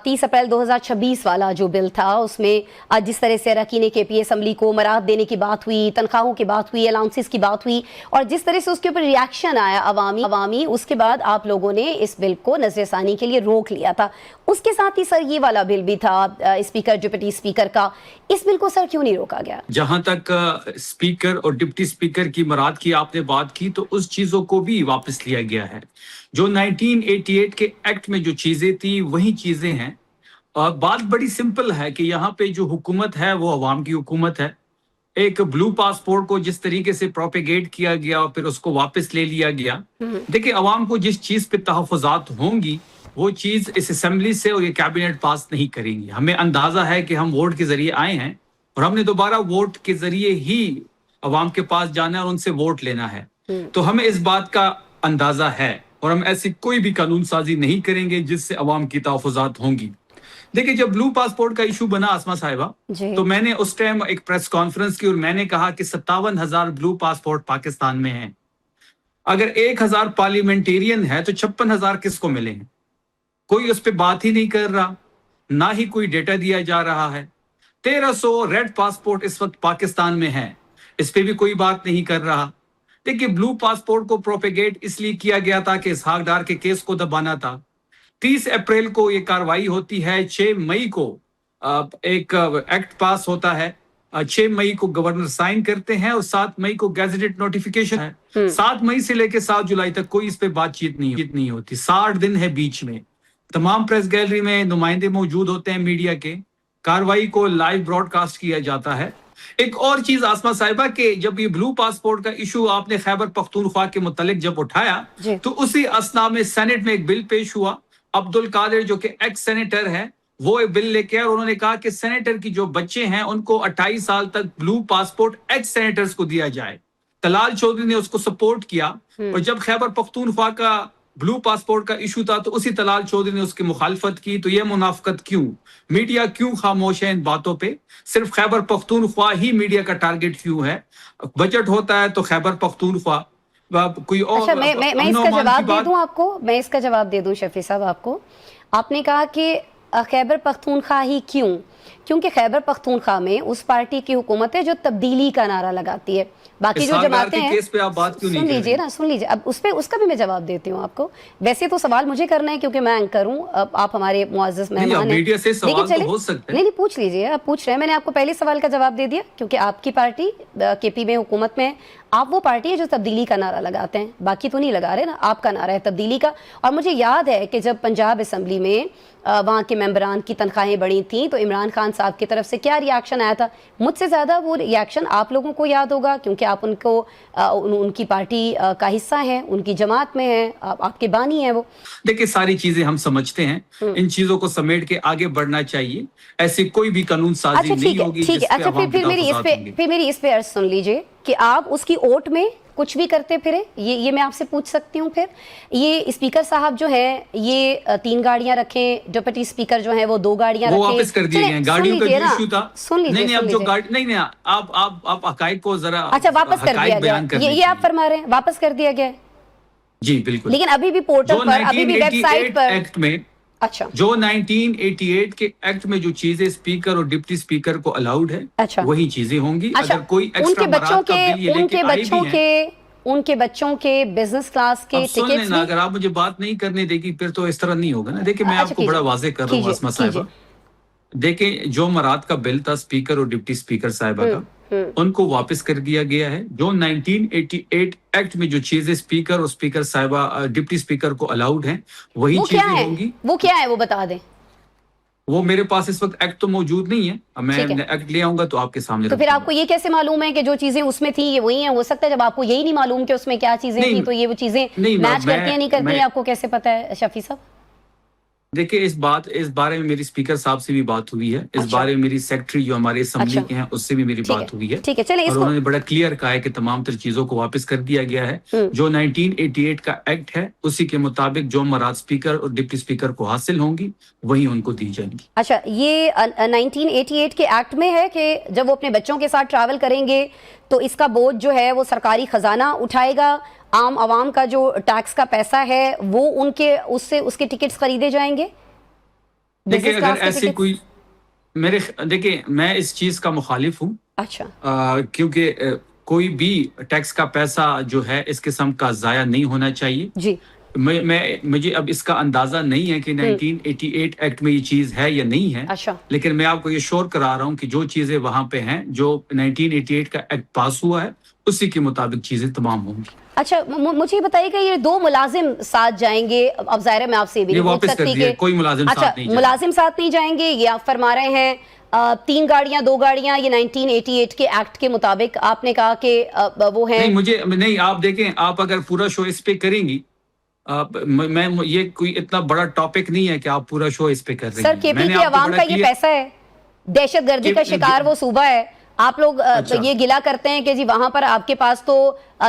30 अप्रैल 2026 वाला जो बिल था उसमें जिस तरह से अरकान KPA असम्बली को मराहत देने की बात हुई, तनख्वाहों की बात हुई, अलाउंसेस की बात हुई और जिस तरह से उसके ऊपर रिएक्शन आया अवामी, उसके बाद आप लोगों ने इस बिल को नजरसानी के लिए रोक लिया था। उसके साथ ही सर ये वाला बिल भी था स्पीकर डिप्टी स्पीकर का, इस बिल को सर क्यों नहीं रोका गया? जहां तक स्पीकर और डिप्टी स्पीकर की मराहत की आपने बात की तो उस चीजों को भी वापस लिया गया है। जो 1988 के एक्ट में जो चीजें थी वही चीजें हैं। और बात बड़ी सिंपल है कि यहाँ पे जो हुकूमत है वो अवाम की हुकूमत है। एक ब्लू पासपोर्ट को जिस तरीके से प्रोपेगेट किया गया और फिर उसको वापस ले लिया गया, देखिए अवाम को जिस चीज पे तहफ़्फ़ुज़ात होंगी वो चीज इस असेंबली से और ये कैबिनेट पास नहीं करेंगी। हमें अंदाजा है कि हम वोट के जरिए आए हैं और हमने दोबारा वोट के जरिए ही अवाम के पास जाना है और उनसे वोट लेना है। तो हमें इस बात का अंदाजा है और हम ऐसी कोई भी कानून साजी नहीं करेंगे जिससे अवाम की तहफ़्फ़ुज़ात होंगी। देखिए जब ब्लू पासपोर्ट का इशू बना आसमा साहिबा, तो मैंने उस टाइम एक प्रेस कॉन्फ्रेंस की और मैंने कहा कि 57,000 ब्लू पासपोर्ट पाकिस्तान में हैं। अगर 1,000 पार्लियामेंटेरियन है तो 56,000 किसको मिलेंगे? कोई उस पर बात ही नहीं कर रहा, ना ही कोई डेटा दिया जा रहा है। 1300 रेड पासपोर्ट इस वक्त पाकिस्तान में है, इस पे भी कोई बात नहीं कर रहा। देखिए ब्लू पासपोर्ट को प्रोपेगेट इसलिए किया गया था कि इसहाक डार के केस को दबाना था। 30 अप्रैल को ये कार्रवाई होती है, 6 मई को एक एक्ट पास होता है, 6 मई को गवर्नर साइन करते हैं और 7 मई को गैजेटेड नोटिफिकेशन है। 7 मई से लेकर 7 जुलाई तक कोई इस पे बातचीत नहीं होती। 60 दिन है बीच में, तमाम प्रेस गैलरी में नुमाइंदे मौजूद होते हैं मीडिया के, कार्रवाई को लाइव ब्रॉडकास्ट किया जाता है। एक और चीज आसमा साहिबा के जब ये ब्लू पासपोर्ट का इशू आपने खैबर पख्तूनख्वा के मुतालिक जब उठाया तो उसी असना में सेनेट में एक बिल पेश हुआ। अब्दुल कादिर जो कि एक्स सेनेटर है वो एक बिल लेके आए और उन्होंने कहा कि सेनेटर की जो बच्चे हैं उनको 28 साल तक ब्लू पासपोर्ट एक्स सेनेटर्स को दिया जाए। तलाल चौधरी ने उसको सपोर्ट किया और जब खैबर पख्तूनख्वा का ब्लू पासपोर्ट का इशू था तो उसी तलाल चौधरी ने उसकी मुखालफत की। तो यह मुनाफकत क्यों? मीडिया क्यों खामोश है इन बातों पे? सिर्फ खैबर पख्तूनख्वा ही मीडिया का टारगेट क्यों है? बजट होता है तो खैबर पख्तूनख्वा कोई और। अच्छा, मैं इसका जवाब दे दूं आपको, मैं इसका जवाब दे दूं शफी साहब आपको। आपने कहा कि खैबर पख्तूनख्वा ही क्यों? क्योंकि खैबर पख्तूनख्वा में उस पार्टी की हुकूमत है जो तब्दीली का नारा लगाती है। बाकी जो जमातें हैं, सुन लीजिए ना, सुन लीजिए, अब उस पे उसका भी मैं जवाब देती हूँ आपको। वैसे तो सवाल मुझे करना है क्योंकि मैं एंकर हूँ, अब आप हमारे मुअज़्ज़ज़ मेहमान हैं। मीडिया से सवाल तो हो सकता है। नहीं पूछ लीजिए, आप पूछ रहे हैं, मैंने आपको पहले सवाल का जवाब दे दिया क्योंकि आपकी पार्टी KP में हुकूमत में है। आप वो पार्टी है जो तब्दीली का नारा लगाते हैं, बाकी तो नहीं लगा रहे ना, आपका नारा है तब्दीली का। और मुझे याद है कि जब पंजाब असम्बली में वहाँ के मेंबरान की तनख्वाहें बढ़ी थी तो इमरान खान साहब की तरफ से क्या रिएक्शन आया था? मुझसे ज़्यादा वो रिएक्शन आप लोगों को याद होगा क्योंकि आप उनको उनकी पार्टी का हिस्सा हैं, उनकी जमात में हैं, आपके बानी हैं वो। देखिए सारी चीजें हम समझते हैं, इन चीजों को समेट के आगे बढ़ना चाहिए। ऐसी कोई भी कानून साजी नहीं होगी। ठीक है, अच्छा फिर मेरी इस पे अर्ज सुन लीजिए कि आप उसकी ओट में कुछ भी करते फिरे, ये मैं आपसे पूछ सकती हूँ। फिर ये स्पीकर साहब जो है ये 3 गाड़ियां रखें, डिप्टी स्पीकर जो है वो 2 गाड़ियां रखें, वापस कर दिए गए। गाड़ियों का जो इशू था, सुन लीजिए, नहीं अब जो गाड़ी नहीं आप हकाइक को जरा, अच्छा वापस कर दिया गया, ये आप फरमा रहे हैं वापस कर दिया गया? जी बिल्कुल, लेकिन अभी भी पोर्टल पर, अभी भी वेबसाइट पर एक्ट में, अच्छा जो 1988 के एक्ट में जो चीजें स्पीकर और डिप्टी स्पीकर को अलाउड है, अच्छा वही चीजें होंगी। अच्छा, अगर कोई एक्स्ट्रा मराहत का बिल ये लेके आई भी है, उनके बच्चों के बिजनेस क्लास के टिकट्स में, अगर आप मुझे बात नहीं करने देगी फिर तो इस तरह नहीं होगा ना। देखिए मैं आपको बड़ा वाज़ेह कर रहा हूँ आसमा साहिबा। देखिए जो मराहत का बिल था स्पीकर और डिप्टी स्पीकर साहिबा का, उनको वापस कर दिया गया है। जो 1988 एक्ट में जो चीजें स्पीकर और स्पीकर साहिबा डिप्टी स्पीकर को अलाउड हैं वही चीजें होंगी। वो क्या है वो बता दें। वो मेरे पास इस वक्त एक्ट तो मौजूद नहीं है, मैं एक्ट ले आऊंगा तो आपके सामने। तो फिर आपको ये कैसे मालूम है कि जो चीजें उसमें थी ये वही हैं? हो सकता है जब आपको यही नहीं मालूम कि उसमें क्या चीजें थी तो ये वो चीजें मैच करती हैं नहीं करती हैं, आपको कैसे पता है शफी साहब? देखिए इस बारे में मेरी स्पीकर साहब से भी बात हुई है। इस बारे में मेरी सेक्रेटरी जो हमारे असेंबली के हैं उससे भी मेरी बात हुई है। ठीक है, चलिए, और उन्होंने बड़ा क्लियर कहा है कि तमाम तर चीजों को वापस कर दिया गया है। जो 1988 का एक्ट है उसी के मुताबिक जो मराहत स्पीकर और डिप्टी स्पीकर को हासिल होंगी वही उनको दी जाएंगी। अच्छा, ये 1988 के एक्ट में है कि जब वो अपने बच्चों के साथ ट्रैवल करेंगे तो इसका बोझ जो है वो सरकारी खजाना उठाएगा, आम आवाम का जो टैक्स का पैसा है वो उनके उससे उसके टिकट्स खरीदे जाएंगे। دیکھیں Business class اگر کے ایسی tickets؟ کوئی دیکھیں میں اس چیز کا مخالف ہوں، اچھا کیونکہ کوئی بھی ٹیکس کا پیسہ جو ہے اس قسم کا ضائع نہیں ہونا چاہیے۔ جی مجھے اب اس کا اندازہ نہیں ہے کہ 1988 ایکٹ میں یہ چیز ہے یا نہیں ہے، اچھا لیکن میں آپ کو یہ شور کرا رہا ہوں کہ جو چیزیں وہاں پہ ہیں، جو 1988 کا ایکٹ پاس ہوا ہے، اسی کے مطابق چیزیں تمام ہوں گی۔ اچھا مجھے بتائیے کہ یہ 2 ملازم ساتھ جائیں گے، اب ظاہر ہے میں آپ سے بھی یہ نہیں پوچھ واپس کر سکتی دیا، کہ کوئی ملازم اچھا ساتھ نہیں جائے۔ ملازم ساتھ نہیں جائیں گے، یہ آپ فرما رہے ہیں 3 گاڑیاں 2 گاڑیاں، یہ 1988 کے ایکٹ کے مطابق آپ نے کہا کہ وہ ہیں۔ نہیں آپ دیکھیں، آپ اگر پورا شو اس پہ کریں گی، میں یہ کوئی اتنا بڑا ٹاپک نہیں ہے کہ آپ پورا شو اس پہ کر رہی ہیں۔ سر کے پی کے عوام کا یہ پیسہ ہے، دہشت گردی کا شکار وہ صوبہ ہے، آپ لوگ یہ گلا کرتے ہیں کہ جی وہاں پر آپ کے پاس تو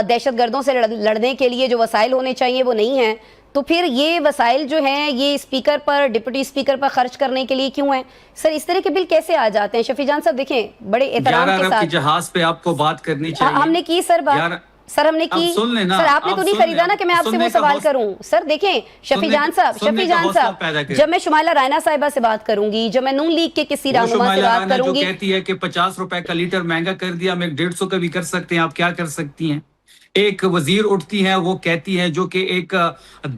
دہشت گردوں سے لڑنے کے لیے جو وسائل ہونے چاہیے وہ نہیں ہیں، تو پھر یہ وسائل جو ہیں یہ اسپیکر پر، ڈپٹی اسپیکر پر خرچ کرنے کے لیے کیوں ہیں؟ سر اس طرح کے بل کیسے آ جاتے ہیں؟ شفیع جان صاحب دیکھیں بڑے احترام کے 11 ارب ساتھ کے جہاز پہ آپ کو بات کرنی چاہیے۔ ہم نے کی سر بات، سر ہم نے کی، سر آپ نے تو نہیں خریدا نا کہ میں آپ سے وہ سوال کروں۔ سر دیکھیں شفیع جان صاحب جب میں شمائلہ رائنا صاحبہ سے بات کروں گی، جب میں نون لیگ کے کسی رہنما سے بات کروں گی، جو کہتی ہے کہ 50 روپے کا لیٹر مہنگا کر دیا، ہم 150 کا بھی کر سکتے ہیں، آپ کیا کر سکتی ہیں؟ ایک وزیر اٹھتی ہیں، وہ کہتی ہے، جو کہ ایک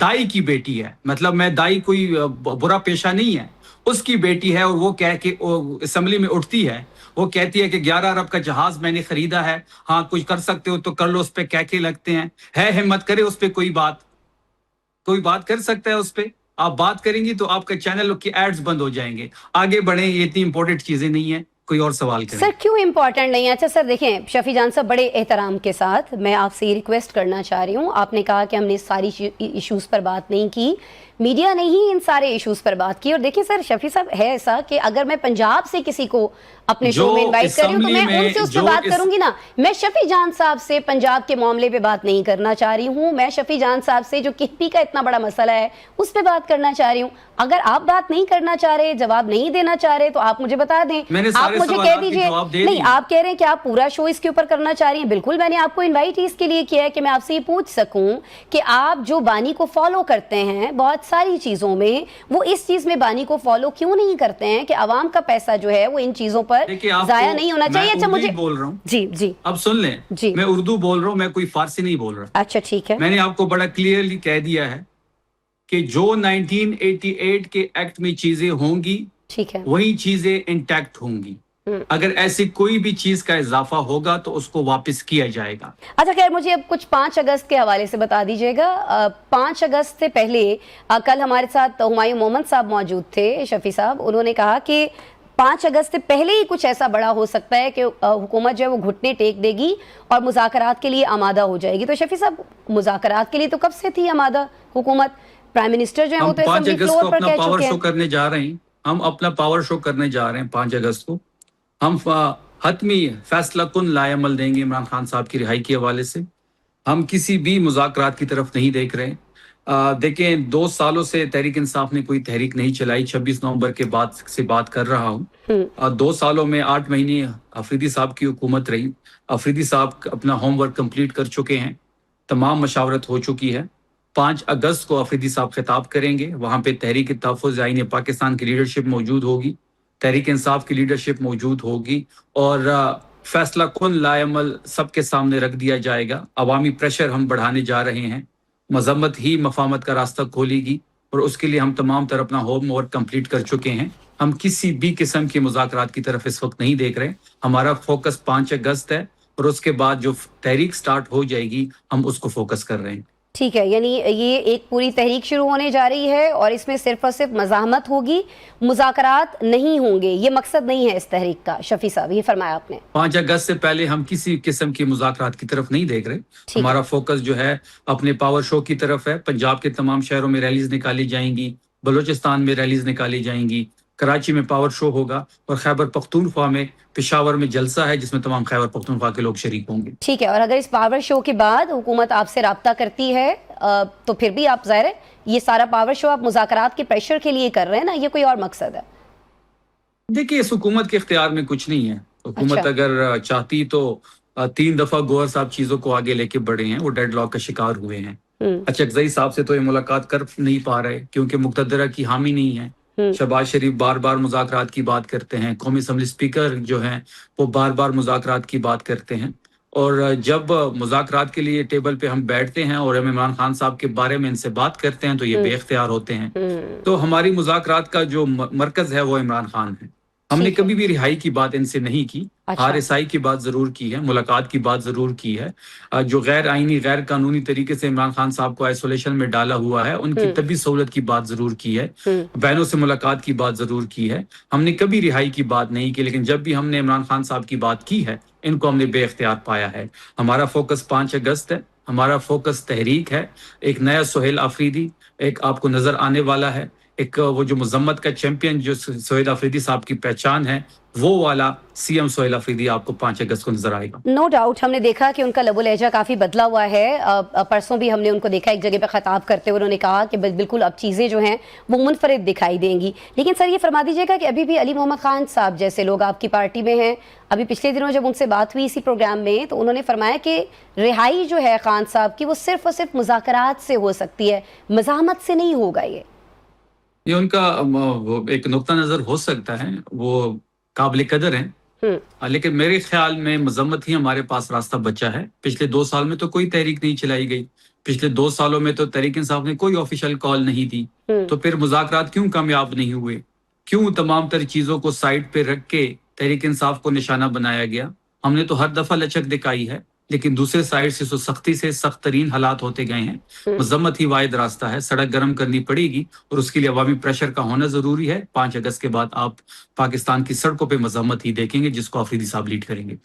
دائی کی بیٹی ہے، مطلب میں دائی کوئی برا پیشہ نہیں ہے، اس کی بیٹی ہے، اور وہ کہہ کے اسمبلی میں اٹھتی ہے، وہ کہتی ہے کہ 11 ارب کا جہاز میں نے خریدا ہے، ہاں کچھ کر سکتے ہو تو کر لو، اس پہ کہہ لگتے ہیں، ہے ہمت کرے اس پہ کوئی بات کر سکتا ہے اس پہ؟ آپ بات کریں گی تو آپ کا چینل کی ایڈز بند ہو جائیں گے۔ آگے بڑھیں، یہ اتنی امپورٹنٹ چیزیں نہیں ہیں، کوئی اور سوال کریں۔ سر کیوں امپورٹنٹ نہیں ہے؟ اچھا سر دیکھیں شفیع جان صاحب بڑے احترام کے ساتھ میں آپ سے یہ ریکویسٹ کرنا چاہ رہی ہوں، آپ نے کہا کہ ہم نے ساری ایشوز پر بات نہیں کی، میڈیا نے ہی ان سارے ایشوز پر بات کی، اور دیکھیں سر شفیع صاحب ہے ایسا کہ اگر میں پنجاب سے کسی کو اپنے شو میں انوائٹ کر رہی ہوں تو میں ان سے اس پہ بات کروں گی نا، میں شفیع جان صاحب سے پنجاب کے معاملے پہ بات نہیں کرنا چاہ رہی ہوں، میں شفیع جان صاحب سے جو کہپی کا اتنا بڑا مسئلہ ہے اس پہ بات کرنا چاہ رہی ہوں۔ اگر آپ بات نہیں کرنا چاہ رہے، جواب نہیں دینا چاہ رہے تو آپ مجھے بتا دیں، آپ مجھے کہہ دیجئے۔ نہیں آپ کہہ رہے ہیں کہ آپ پورا شو اس کے اوپر کرنا چاہ رہی ہیں، بالکل میں نے آپ کو انوائٹ ہی اس کے لیے کیا ہے کہ میں آپ سے یہ پوچھ سکوں کہ آپ جو بانی کو فالو کرتے ہیں بہت ساری چیزوں میں، وہ اس چیز میں بانی کو فالو کیوں نہیں کرتے ہیں کہ عوام کا پیسہ جو ہے وہ ان چیزوں پر ضائع نہیں ہونا چاہیے؟ اچھا مجھے بول رہا ہوں، جی اب سن لیں، میں اردو بول رہا ہوں، میں کوئی فارسی نہیں بول رہا۔ اچھا ٹھیک ہے، میں نے آپ کو بڑا کلیئرلی کہہ دیا ہے کہ جو 1988 کے ایکٹ میں چیزیں ہوں گی ٹھیک ہے، وہی چیزیں انٹیکٹ ہوں گی، اگر ایسی کوئی بھی چیز کا اضافہ ہوگا تو اس کو واپس کیا جائے گا۔ اچھا خیر مجھے اب کچھ 5 اگست کے حوالے سے بتا دیجئے گا۔ 5 اگست سے پہلے کل ہمارے ساتھ ہمایوں محمد صاحب موجود تھے، شفیع صاحب، انہوں نے کہا کہ 5 اگست سے پہلے ہی کچھ ایسا بڑا ہو سکتا ہے کہ حکومت جو ہے وہ گھٹنے ٹیک دے گی اور مذاکرات کے لیے آمادہ ہو جائے گی۔ تو شفیع صاحب مذاکرات کے لیے تو کب سے تھی آمادہ حکومت؟ پرائم منسٹر جو ہے وہ تو اسمبلی فلور پر کہہ چکے ہیں۔ ہم 5 اگست کو اپنا پاور شو کرنے جا رہے ہیں، ہم اپنا پاور شو کرنے جا رہے ہیں 5 اگست کو، ہم حتمی فیصلہ کن لائے عمل دیں گے عمران خان صاحب کی رہائی کے حوالے سے۔ ہم کسی بھی مذاکرات کی طرف نہیں دیکھ رہے ہیں۔ دیکھیں 2 سالوں سے تحریک انصاف نے کوئی تحریک نہیں چلائی، 26 نومبر کے بعد سے بات کر رہا ہوں۔ 2 سالوں میں 8 مہینے افریدی صاحب کی حکومت رہی، افریدی صاحب اپنا ہوم ورک کمپلیٹ کر چکے ہیں، تمام مشاورت ہو چکی ہے۔ 5 اگست کو افریدی صاحب خطاب کریں گے، وہاں پہ تحریک تحفظ آئین پاکستان کی لیڈرشپ موجود ہوگی، تحریک انصاف کی لیڈرشپ موجود ہوگی، اور فیصلہ کن لائے عمل سب کے سامنے رکھ دیا جائے گا۔ عوامی پریشر ہم بڑھانے جا رہے ہیں، مذمت ہی مفاہمت کا راستہ کھولے گی، اور اس کے لیے ہم تمام طرح اپنا ہوم ورک کمپلیٹ کر چکے ہیں۔ ہم کسی بھی قسم کے مذاکرات کی طرف اس وقت نہیں دیکھ رہے، ہمارا فوکس 5 اگست ہے، اور اس کے بعد جو تحریک سٹارٹ ہو جائے گی ہم اس کو فوکس کر رہے ہیں۔ ٹھیک ہے، یعنی یہ ایک پوری تحریک شروع ہونے جا رہی ہے اور اس میں صرف اور صرف مزاحمت ہوگی، مذاکرات نہیں ہوں گے، یہ مقصد نہیں ہے اس تحریک کا۔ شفیع صاحب یہ فرمایا آپ نے۔ 5 اگست سے پہلے ہم کسی قسم کی مذاکرات کی طرف نہیں دیکھ رہے، ہمارا فوکس جو ہے اپنے پاور شو کی طرف ہے۔ پنجاب کے تمام شہروں میں ریلیز نکالی جائیں گی، بلوچستان میں ریلیز نکالی جائیں گی، کراچی میں پاور شو ہوگا، اور خیبر پختونخوا میں پشاور میں جلسہ ہے جس میں تمام خیبر پختونخوا کے لوگ شریک ہوں گے۔ ٹھیک ہے، اور اگر اس پاور شو کے بعد حکومت آپ سے رابطہ کرتی ہے تو پھر بھی آپ ظاہر ہے یہ سارا پاور شو آپ مذاکرات کے پریشر کے لیے کر رہے ہیں نا، یہ کوئی اور مقصد ہے؟ دیکھیے اس حکومت کے اختیار میں کچھ نہیں ہے، حکومت اگر چاہتی تو 3 دفعہ گوہر صاحب چیزوں کو آگے لے کے بڑھے ہیں، وہ ڈیڈ لاک کا شکار ہوئے ہیں۔ اچکزئی صاحب سے تو یہ ملاقات کر نہیں پا رہے کیونکہ مقتدرہ کی حامی نہیں ہے، शहबाज शरीफ बार बार मुज़ाकरात की बात करते हैं, कौमी असम्बली स्पीकर जो हैं वो बार बार मुज़ाकरात की बात करते हैं, और जब मुज़ाकरात के लिए टेबल पे हम बैठते हैं और हम इमरान खान साहब के बारे में इनसे बात करते हैं तो ये बेइख्तियार होते हैं। तो हमारी मुज़ाकरात का जो मरकज़ है वो इमरान खान है। हमने ठीक है। कभी भी रिहाई की बात इनसे नहीं की, अच्छा। RSI की बात जरूर की है, मुलाकात की बात जरूर की है। जो गैर आईनी गैर कानूनी तरीके से इमरान खान साहब को आइसोलेशन में डाला हुआ है उनकी तबी सहूलत की बात जरूर की है, बहनों से मुलाकात की बात जरूर की है। हमने कभी रिहाई की बात नहीं की, लेकिन जब भी हमने इमरान खान साहब की बात की है इनको हमने बेइख्तियार पाया है। हमारा फोकस 5 अगस्त है, हमारा फोकस तहरीक है। एक नया सुहेल आफरीदी एक आपको नजर आने वाला है, एक वो जो मजम्मत का चैंपियन जो सुहेल आफरीदी साहब की पहचान है वो वाला CM सुहेल आफरीदी आपको 5 अगस्त को नजर आएगा। नो डाउट हमने देखा कि उनका लबो लहजा काफ़ी बदला हुआ है। परसों भी हमने उनको देखा एक जगह पर खिताब करते हुए उन्होंने कहा कि बिल्कुल अब चीज़ें जो हैं वो मुनफरिद दिखाई देंगी। लेकिन सर ये फरमा दीजिएगा कि अभी भी अली मोहम्मद खान साहब जैसे लोग आपकी पार्टी में हैं, अभी पिछले दिनों जब उनसे बात हुई इसी प्रोग्राम में तो उन्होंने फरमाया कि रिहाई जो है खान साहब की वो सिर्फ और सिर्फ मुज़ाकरात से हो सकती है, मज़ाहमत से नहीं होगा। ये उनका वो एक नुक्ता नज़र हो सकता है, वो काबिल कदर हैं, लेकिन मेरे ख्याल में मजम्मत ही हमारे पास रास्ता बचा है। पिछले 2 साल में तो कोई तहरीक नहीं चलाई गई, पिछले 2 सालों में तो तहरीक इंसाफ ने कोई ऑफिशियल कॉल नहीं दी, तो फिर मुज़ाकरात क्यों कामयाब नहीं हुए? क्यों तमाम तर चीज़ों को साइड पे रख के तहरीक इंसाफ को निशाना बनाया गया? हमने तो हर दफ़ा लचक दिखाई है, लेकिन दूसरे साइड से सख्ती से सख्त तरीन हालात होते गए हैं। मजम्मत ही वाहिद रास्ता है, सड़क गर्म करनी पड़ेगी और उसके लिए अवामी प्रेशर का होना जरूरी है। 5 अगस्त के बाद आप पाकिस्तान की सड़कों पे मजम्मत ही देखेंगे जिसको आफरीदी साहब लीड करेंगे।